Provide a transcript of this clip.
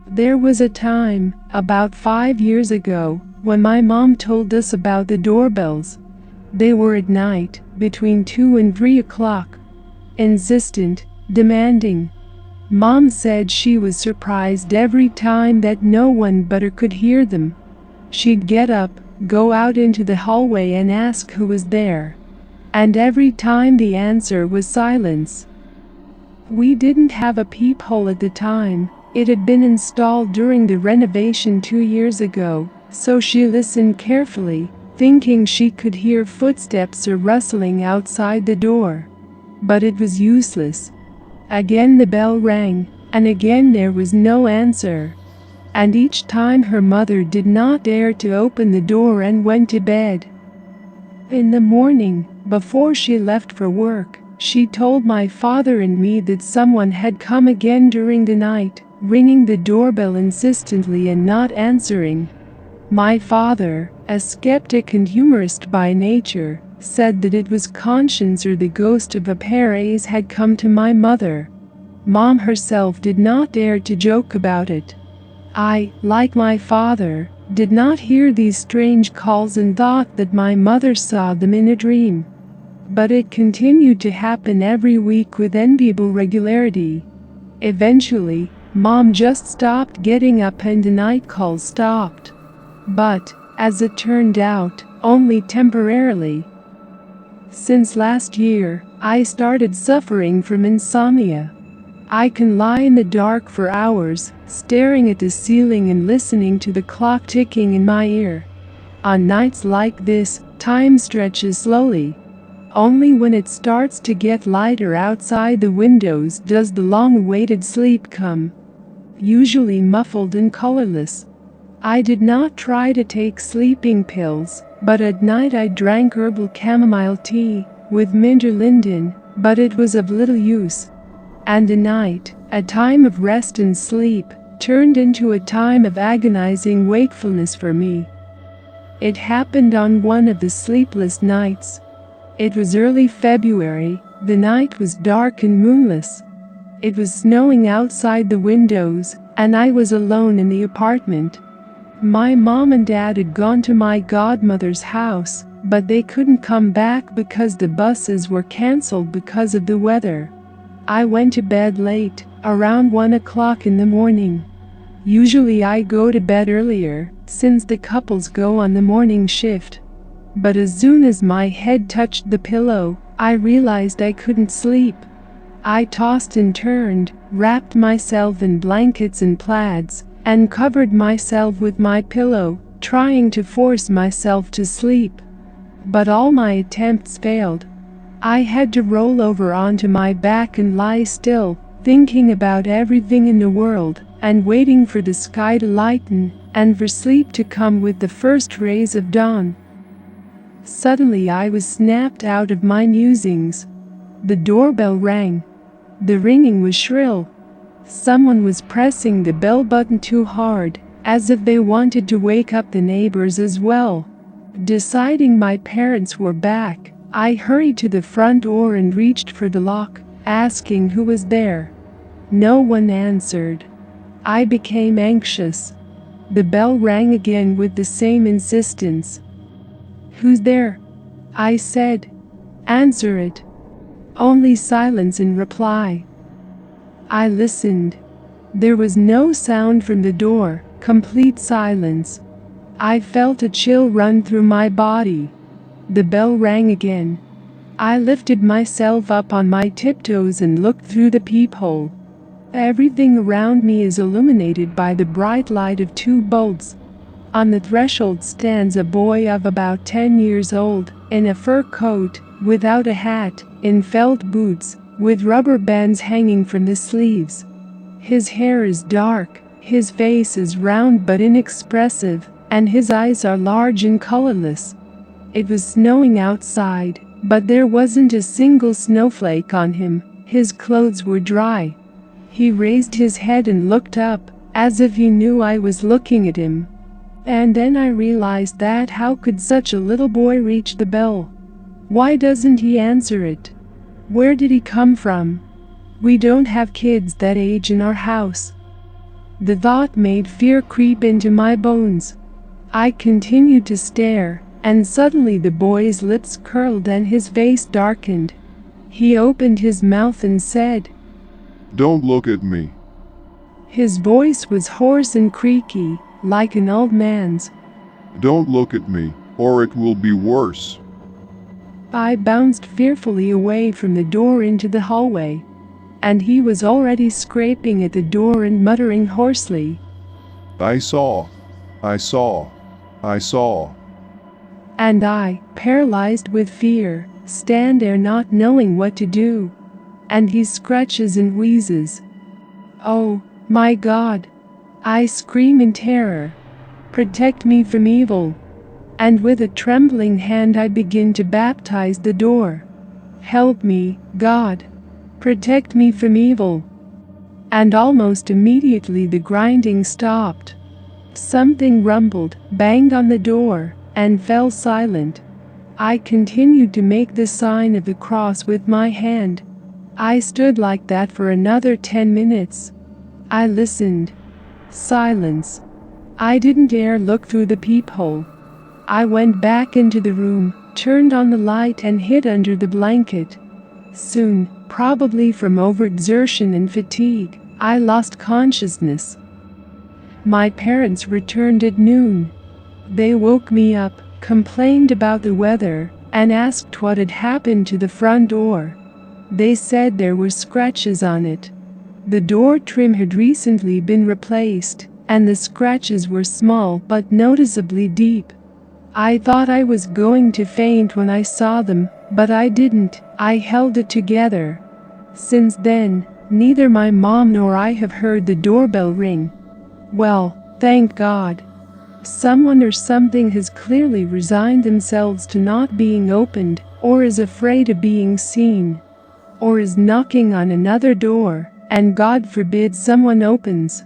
There was a time, about 5 years ago, when my mom told us about the doorbells. They were at night, between 2 and 3 o'clock. Insistent, demanding. Mom said she was surprised every time that no one but her could hear them. She'd get up, go out into the hallway and ask who was there. And every time the answer was silence. We didn't have a peephole at the time. It had been installed during the renovation 2 years ago, so she listened carefully, thinking she could hear footsteps or rustling outside the door. But it was useless. Again the bell rang, and again there was no answer. And each time her mother did not dare to open the door and went to bed. In the morning, before she left for work, she told my father and me that someone had come again during the night, ringing the doorbell insistently and not answering. My father, a skeptic and humorist by nature, said that it was conscience or the ghost of a Paris had come to my mother. Mom herself did not dare to joke about it. I, like my father, did not hear these strange calls and thought that my mother saw them in a dream. But it continued to happen every week with enviable regularity. Eventually, Mom just stopped getting up and the night calls stopped. But, as it turned out, only temporarily. Since last year, I started suffering from insomnia. I can lie in the dark for hours, staring at the ceiling and listening to the clock ticking in my ear. On nights like this, time stretches slowly. Only when it starts to get lighter outside the windows does the long-awaited sleep come. Usually muffled and colorless. I did not try to take sleeping pills, but at night I drank herbal chamomile tea with mint or linden, but it was of little use. And the night, a time of rest and sleep, turned into a time of agonizing wakefulness for me. It happened on one of the sleepless nights. It was early February, the night was dark and moonless. It was snowing outside the windows, and I was alone in the apartment. My mom and dad had gone to my godmother's house, but they couldn't come back because the buses were cancelled because of the weather. I went to bed late, around 1 o'clock in the morning. Usually I go to bed earlier, since the couples go on the morning shift. But as soon as my head touched the pillow, I realized I couldn't sleep. I tossed and turned, wrapped myself in blankets and plaids, and covered myself with my pillow, trying to force myself to sleep. But all my attempts failed. I had to roll over onto my back and lie still, thinking about everything in the world, and waiting for the sky to lighten, and for sleep to come with the first rays of dawn. Suddenly I was snapped out of my musings. The doorbell rang. The ringing was shrill. Someone was pressing the bell button too hard, as if they wanted to wake up the neighbors as well. Deciding my parents were back, I hurried to the front door and reached for the lock, asking who was there. No one answered. I became anxious. The bell rang again with the same insistence. "Who's there?" I said. "Answer it." Only silence in reply. I listened. There was no sound from the door, complete silence. I felt a chill run through my body. The bell rang again. I lifted myself up on my tiptoes and looked through the peephole. Everything around me is illuminated by the bright light of 2 bulbs. On the threshold stands a boy of about 10 years old, in a fur coat, without a hat, in felt boots, with rubber bands hanging from the sleeves. His hair is dark, his face is round but inexpressive, and his eyes are large and colorless. It was snowing outside, but there wasn't a single snowflake on him. His clothes were dry. He raised his head and looked up, as if he knew I was looking at him. And then I realized that how could such a little boy reach the bell? Why doesn't he answer it? Where did he come from? We don't have kids that age in our house. The thought made fear creep into my bones. I continued to stare, and suddenly the boy's lips curled and his face darkened. He opened his mouth and said, "Don't look at me." His voice was hoarse and creaky, like an old man's. "Don't look at me, or it will be worse." I bounced fearfully away from the door into the hallway, and he was already scraping at the door and muttering hoarsely, I saw. I saw. I saw. and I, paralyzed with fear, stand there not knowing what to do. And he scratches and wheezes. Oh, my God! I scream in terror. Protect me from evil. And with a trembling hand I begin to baptize the door. Help me, God. Protect me from evil. And almost immediately the grinding stopped. Something rumbled, banged on the door, and fell silent. I continued to make the sign of the cross with my hand. I stood like that for another 10 minutes. I listened. Silence. I didn't dare look through the peephole. I went back into the room, turned on the light and hid under the blanket. Soon, probably from overexertion and fatigue, I lost consciousness. My parents returned at noon. They woke me up, complained about the weather, and asked what had happened to the front door. They said there were scratches on it. The door trim had recently been replaced, and the scratches were small but noticeably deep. I thought I was going to faint when I saw them, but I didn't. I held it together. Since then, neither my mom nor I have heard the doorbell ring. Well, thank God. Someone or something has clearly resigned themselves to not being opened, or is afraid of being seen, or is knocking on another door, and God forbid someone opens.